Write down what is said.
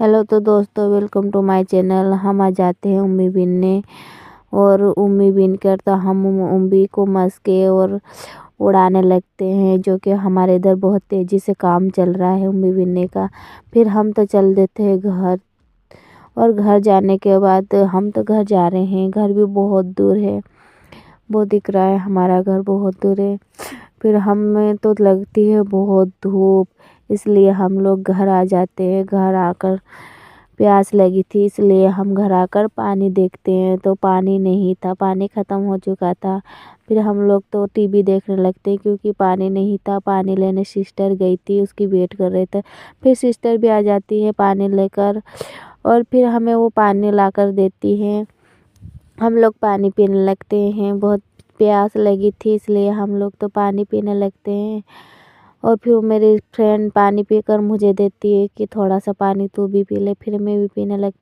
Hello तो दोस्तों, welcome to my channel. हम आज जाते हैं उम्मी बिनने और उम्मी बिन कर तो हम उम्मी को मस के और उड़ाने लगते हैं, जो कि हमारे इधर बहुत तेज़ी से काम चल रहा है उम्मी बिनने का। फिर हम तो चल देते हैं घर, और घर जाने के बाद हम तो घर जा रहे हैं। घर भी बहुत दूर है, वो दिख रहा है हमारा घर बहुत दूर है। फिर हमें तो लगती है बहुत धूप, इसलिए हम लोग घर आ जाते हैं। घर आकर प्यास लगी थी, इसलिए हम घर आकर पानी देखते हैं तो पानी नहीं था, पानी ख़त्म हो चुका था। फिर हम लोग तो टीवी देखने लगते हैं, क्योंकि पानी नहीं था। पानी लेने सिस्टर गई थी, उसकी वेट कर रहे थे। फिर सिस्टर भी आ जाती है पानी लेकर, और फिर हमें वो पानी लाकर देती है। हम लोग पानी पीने लगते हैं। बहुत प्यास लगी थी, इसलिए हम लोग तो पानी पीने लगते हैं। और फिर मेरी फ्रेंड पानी पीकर मुझे देती है कि थोड़ा सा पानी तू भी पी ले। फिर मैं भी पीने लगती